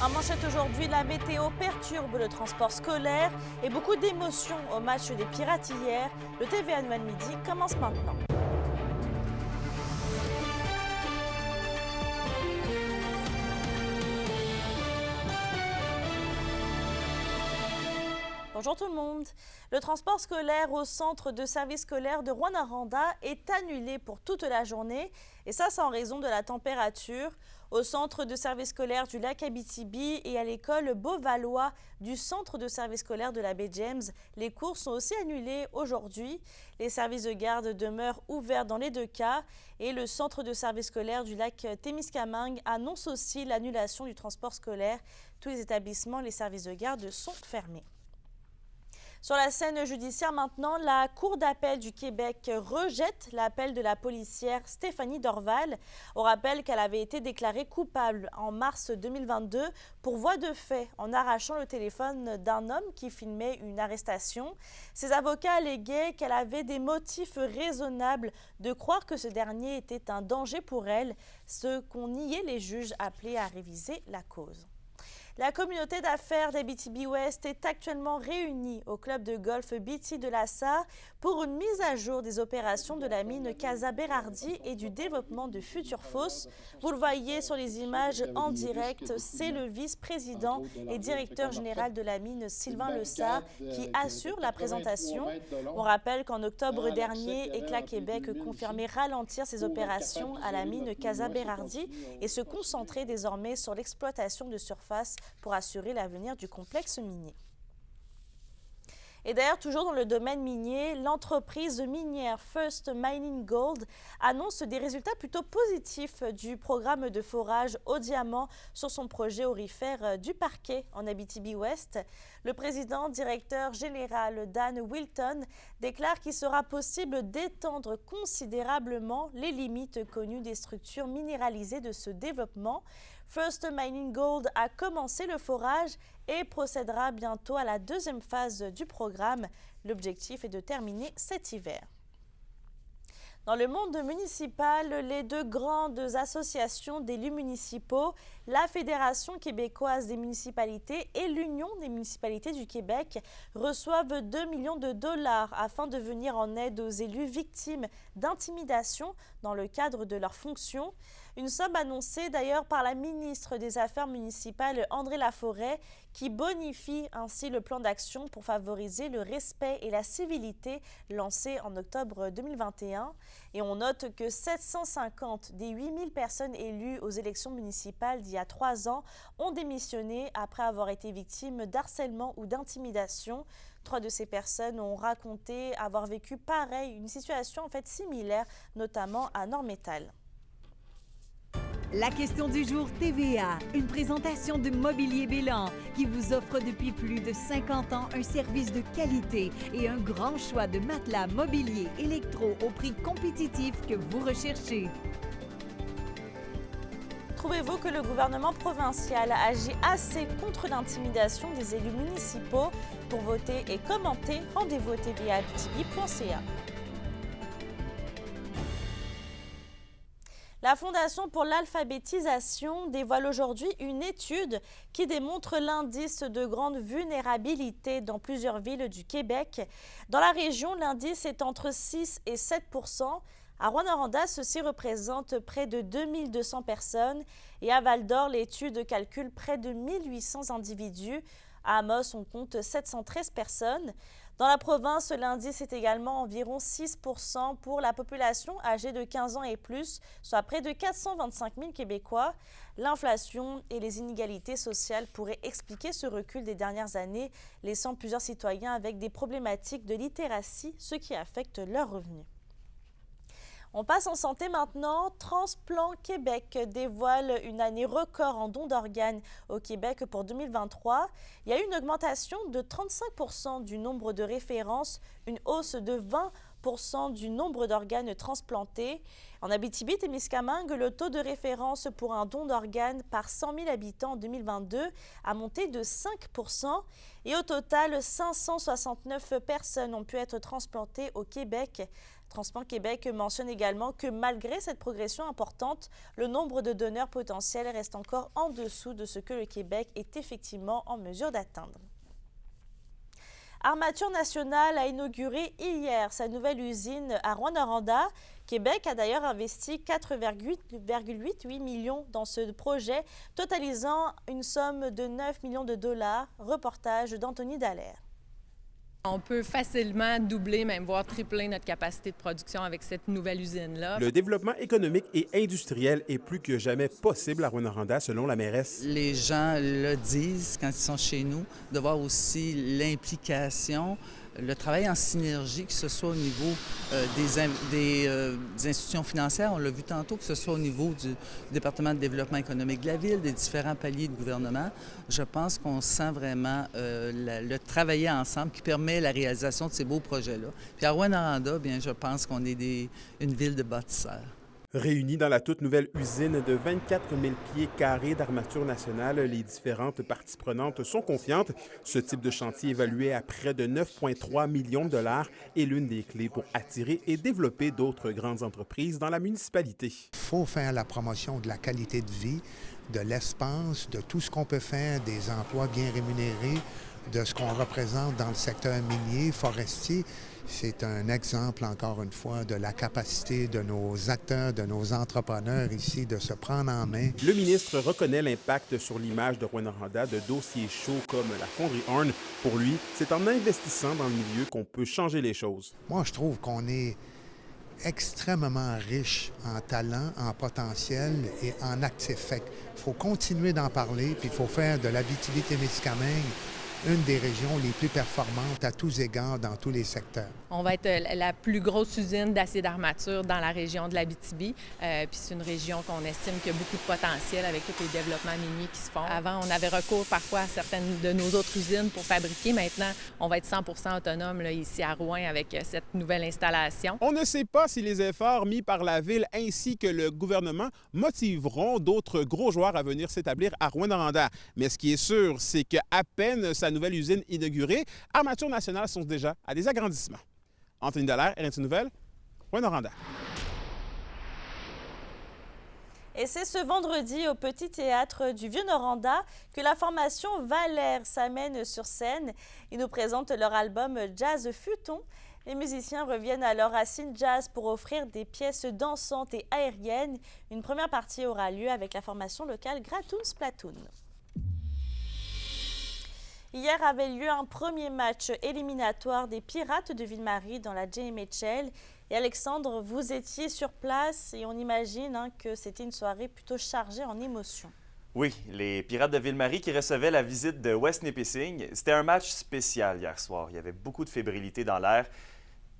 En manchette aujourd'hui, la météo perturbe le transport scolaire et beaucoup d'émotions au match des Pirates hier. Le TVA Nouvelle Midi commence maintenant. Bonjour tout le monde. Le transport scolaire au centre de service scolaire de Rouyn-Noranda est annulé pour toute la journée et ça c'est en raison de la température. Au centre de service scolaire du lac Abitibi et à l'école Beauvalois du centre de service scolaire de la baie James, les cours sont aussi annulés aujourd'hui. Les services de garde demeurent ouverts dans les deux cas et le centre de service scolaire du lac Témiscamingue annonce aussi l'annulation du transport scolaire. Tous les établissements et les services de garde sont fermés. Sur la scène judiciaire maintenant, la Cour d'appel du Québec rejette l'appel de la policière Stéphanie Dorval. On rappelle qu'elle avait été déclarée coupable en mars 2022 pour voie de fait en arrachant le téléphone d'un homme qui filmait une arrestation. Ses avocats alléguaient qu'elle avait des motifs raisonnables de croire que ce dernier était un danger pour elle, ce qu'ont nié les juges appelés à réviser la cause. La communauté d'affaires d'Abitibi-Ouest est actuellement réunie au club de golf BT de Lassa pour une mise à jour des opérations de la mine Casa Berardi et du développement de futures fosses. Vous le voyez sur les images en direct, c'est le vice-président et directeur général de la mine Sylvain Lessard qui assure la présentation. On rappelle qu'en octobre dernier, Éclat Québec confirmait ralentir ses opérations à la mine Casa Berardi et se concentrer désormais sur l'exploitation de surface pour assurer l'avenir du complexe minier. Et d'ailleurs, toujours dans le domaine minier, l'entreprise minière First Mining Gold annonce des résultats plutôt positifs du programme de forage au diamant sur son projet aurifère du Parquet en Abitibi-Ouest. Le président directeur général Dan Wilton déclare qu'il sera possible d'étendre considérablement les limites connues des structures minéralisées de ce développement. First Mining Gold a commencé le forage et procédera bientôt à la deuxième phase du programme. L'objectif est de terminer cet hiver. Dans le monde municipal, les deux grandes associations d'élus municipaux, la Fédération québécoise des municipalités et l'Union des municipalités du Québec, reçoivent 2 millions de dollars afin de venir en aide aux élus victimes d'intimidation dans le cadre de leurs fonctions. Une somme annoncée d'ailleurs par la ministre des Affaires municipales André Laforêt qui bonifie ainsi le plan d'action pour favoriser le respect et la civilité lancé en octobre 2021. Et on note que 750 des 8000 personnes élues aux élections municipales d'il y a 3 ans ont démissionné après avoir été victimes d'harcèlement ou d'intimidation. 3 de ces personnes ont raconté avoir vécu pareil, une situation en fait similaire, notamment à Nord-Métal. La question du jour TVA, une présentation de Mobilier Bélan qui vous offre depuis plus de 50 ans un service de qualité et un grand choix de matelas mobilier électro au prix compétitif que vous recherchez. Trouvez-vous que le gouvernement provincial agit assez contre l'intimidation des élus municipaux? Pour voter et commenter, rendez-vous au tva.abitibi.ca. La Fondation pour l'alphabétisation dévoile aujourd'hui une étude qui démontre l'indice de grande vulnérabilité dans plusieurs villes du Québec. Dans la région, l'indice est entre 6 et 7%. À Rouyn-Noranda, ceci représente près de 2200 personnes et à Val-d'Or, l'étude calcule près de 1800 individus. À Amos, on compte 713 personnes. Dans la province, l'indice est également environ 6% pour la population âgée de 15 ans et plus, soit près de 425 000 Québécois. L'inflation et les inégalités sociales pourraient expliquer ce recul des dernières années, laissant plusieurs citoyens avec des problématiques de littératie, ce qui affecte leurs revenus. On passe en santé maintenant. Transplant Québec dévoile une année record en dons d'organes au Québec pour 2023. Il y a eu une augmentation de 35% du nombre de références, une hausse de 20% du nombre d'organes transplantés. En Abitibi-Témiscamingue, le taux de référence pour un don d'organes par 100 000 habitants en 2022 a monté de 5%. Et au total, 569 personnes ont pu être transplantées au Québec. Transport Québec mentionne également que malgré cette progression importante, le nombre de donneurs potentiels reste encore en dessous de ce que le Québec est effectivement en mesure d'atteindre. Armature Nationale a inauguré hier sa nouvelle usine à Rouyn-Noranda. Québec a d'ailleurs investi 4,8 millions dans ce projet, totalisant une somme de 9 millions de dollars. Reportage d'Anthony Dallaire. On peut facilement doubler, même voire tripler notre capacité de production avec cette nouvelle usine-là. Le développement économique et industriel est plus que jamais possible à Rouyn-Noranda, selon la mairesse. Les gens le disent quand ils sont chez nous, de voir aussi l'implication, le travail en synergie, que ce soit au niveau des institutions financières, on l'a vu tantôt, que ce soit au niveau du département de développement économique de la ville, des différents paliers de gouvernement. Je pense qu'on sent vraiment le travailler ensemble qui permet la réalisation de ces beaux projets-là. Puis à Rouyn-Noranda, bien, je pense qu'on est une ville de bâtisseurs. Réunis dans la toute nouvelle usine de 24 000 pieds carrés d'Armature Nationale, les différentes parties prenantes sont confiantes. Ce type de chantier évalué à près de 9,3 millions de dollars est l'une des clés pour attirer et développer d'autres grandes entreprises dans la municipalité. Il faut faire la promotion de la qualité de vie, de l'espace, de tout ce qu'on peut faire, des emplois bien rémunérés, de ce qu'on représente dans le secteur minier, forestier. C'est un exemple, encore une fois, de la capacité de nos acteurs, de nos entrepreneurs ici de se prendre en main. Le ministre reconnaît l'impact sur l'image de Rouyn-Noranda de dossiers chauds comme la fonderie Horn. Pour lui, c'est en investissant dans le milieu qu'on peut changer les choses. Moi, je trouve qu'on est extrêmement riche en talent, en potentiel et en actifs. Il faut continuer d'en parler, puis il faut faire de l'Abitibi-Témiscamingue une des régions les plus performantes à tous égards dans tous les secteurs. On va être la plus grosse usine d'acier d'armature dans la région de l'Abitibi. Puis c'est une région qu'on estime qui a beaucoup de potentiel avec tous les développements miniers qui se font. Avant, on avait recours parfois à certaines de nos autres usines pour fabriquer. Maintenant, on va être 100% autonome là, ici à Rouyn avec cette nouvelle installation. On ne sait pas si les efforts mis par la ville ainsi que le gouvernement motiveront d'autres gros joueurs à venir s'établir à Rouyn-Noranda. Mais ce qui est sûr, c'est qu'à peine sa nouvelle usine inaugurée, Armature Nationale sont déjà à des agrandissements. Anthony Dallaire, RNC Nouvelles, Rouyn-Noranda. Et c'est ce vendredi au Petit Théâtre du Vieux-Noranda que la formation Valère s'amène sur scène. Ils nous présentent leur album Jazz Futon. Les musiciens reviennent à leurs racines jazz pour offrir des pièces dansantes et aériennes. Une première partie aura lieu avec la formation locale Gratoons Platoon. Hier avait lieu un premier match éliminatoire des Pirates de Ville-Marie dans la JMHL. Et Alexandre, vous étiez sur place et on imagine que c'était une soirée plutôt chargée en émotions. Oui, les Pirates de Ville-Marie qui recevaient la visite de West Nipissing. C'était un match spécial hier soir. Il y avait beaucoup de fébrilité dans l'air.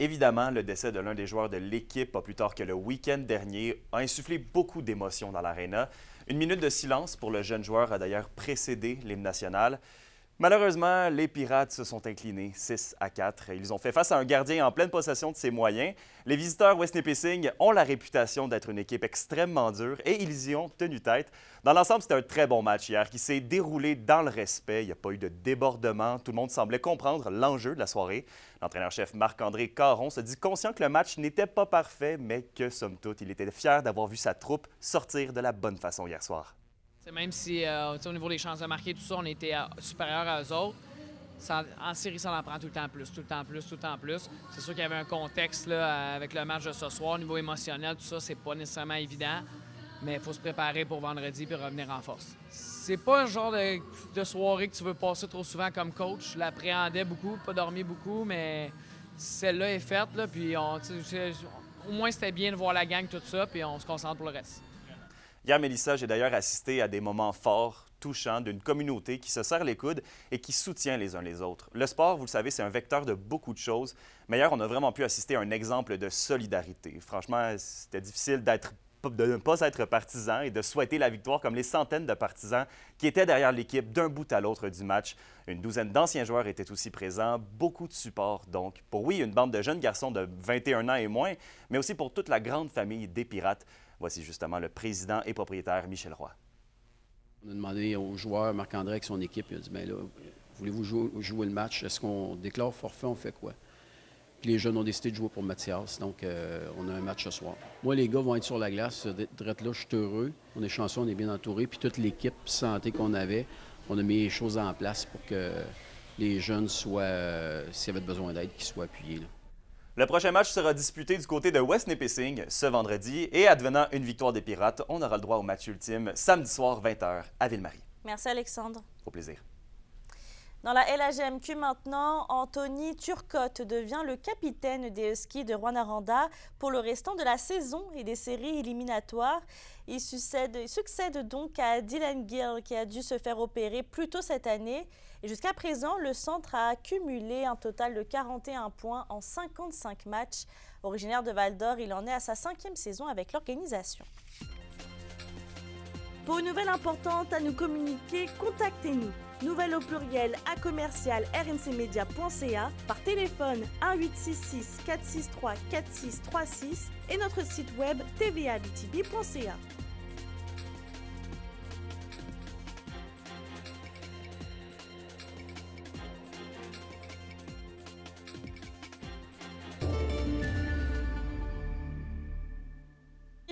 Évidemment, le décès de l'un des joueurs de l'équipe, pas plus tard que le week-end dernier, a insufflé beaucoup d'émotions dans l'aréna. Une minute de silence pour le jeune joueur a d'ailleurs précédé l'hymne national. Malheureusement, les Pirates se sont inclinés 6-4. Ils ont fait face à un gardien en pleine possession de ses moyens. Les visiteurs West Nipissing ont la réputation d'être une équipe extrêmement dure et ils y ont tenu tête. Dans l'ensemble, c'était un très bon match hier qui s'est déroulé dans le respect. Il n'y a pas eu de débordement. Tout le monde semblait comprendre l'enjeu de la soirée. L'entraîneur-chef Marc-André Caron se dit conscient que le match n'était pas parfait, mais que, somme toute, il était fier d'avoir vu sa troupe sortir de la bonne façon hier soir. Même si au niveau des chances de marquer, tout ça, on était supérieurs à eux autres, en série, ça en prend tout le temps plus, tout le temps plus, tout le temps plus. C'est sûr qu'il y avait un contexte là, avec le match de ce soir, au niveau émotionnel, tout ça, c'est pas nécessairement évident, mais il faut se préparer pour vendredi puis revenir en force. C'est pas un genre de soirée que tu veux passer trop souvent comme coach. Je l'appréhendais beaucoup, pas dormi beaucoup, mais celle-là est faite, là, puis au moins c'était bien de voir la gang, tout ça, puis on se concentre pour le reste. Hier, Mélissa, j'ai d'ailleurs assisté à des moments forts, touchants d'une communauté qui se serre les coudes et qui soutient les uns les autres. Le sport, vous le savez, c'est un vecteur de beaucoup de choses. Mais hier, on a vraiment pu assister à un exemple de solidarité. Franchement, c'était difficile de ne pas être partisan et de souhaiter la victoire comme les centaines de partisans qui étaient derrière l'équipe d'un bout à l'autre du match. Une douzaine d'anciens joueurs étaient aussi présents, beaucoup de support donc pour, oui, une bande de jeunes garçons de 21 ans et moins, mais aussi pour toute la grande famille des Pirates. Voici justement le président et propriétaire Michel Roy. On a demandé aux joueurs, Marc-André avec son équipe, il a dit, bien là, voulez-vous jouer le match? Est-ce qu'on déclare forfait, on fait quoi? Puis les jeunes ont décidé de jouer pour Mathias, donc on a un match ce soir. Moi, les gars vont être sur la glace. D'être là, je suis heureux. On est chanceux, on est bien entouré. Puis toute l'équipe santé qu'on avait, on a mis les choses en place pour que les jeunes soient, s'il y avait besoin d'aide, qu'ils soient appuyés. Là. Le prochain match sera disputé du côté de West Nipissing ce vendredi et advenant une victoire des Pirates, on aura le droit au match ultime samedi soir 20h à Ville-Marie. Merci Alexandre. Au plaisir. Dans la LHGMQ maintenant, Anthony Turcotte devient le capitaine des Huskies de Rouyn-Noranda pour le restant de la saison et des séries éliminatoires. Il succède donc à Dylan Gill qui a dû se faire opérer plus tôt cette année. Et jusqu'à présent, le centre a accumulé un total de 41 points en 55 matchs. Originaire de Val-d'Or, il en est à sa 5e saison avec l'organisation. Pour une nouvelle importante à nous communiquer, contactez-nous. Nouvelle au pluriel à commercial rncmedia.ca, par téléphone 1-866 463 4636 et notre site web tvabtb.ca.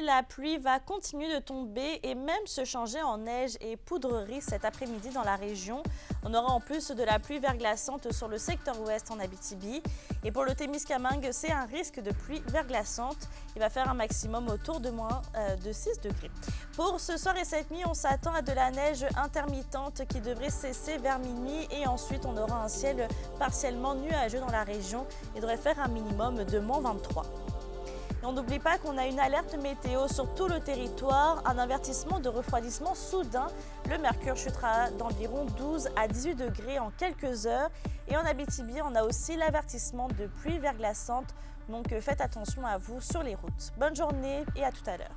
La pluie va continuer de tomber et même se changer en neige et poudrerie cet après-midi dans la région. On aura en plus de la pluie verglaçante sur le secteur ouest en Abitibi. Et pour le Témiscamingue, c'est un risque de pluie verglaçante. Il va faire un maximum autour de moins de 6 degrés. Pour ce soir et cette nuit, on s'attend à de la neige intermittente qui devrait cesser vers minuit. Et ensuite, on aura un ciel partiellement nuageux dans la région. Il devrait faire un minimum de moins 23. Et on n'oublie pas qu'on a une alerte météo sur tout le territoire, un avertissement de refroidissement soudain. Le mercure chutera d'environ 12 à 18 degrés en quelques heures. Et en Abitibi, on a aussi l'avertissement de pluie verglaçante. Donc faites attention à vous sur les routes. Bonne journée et à tout à l'heure.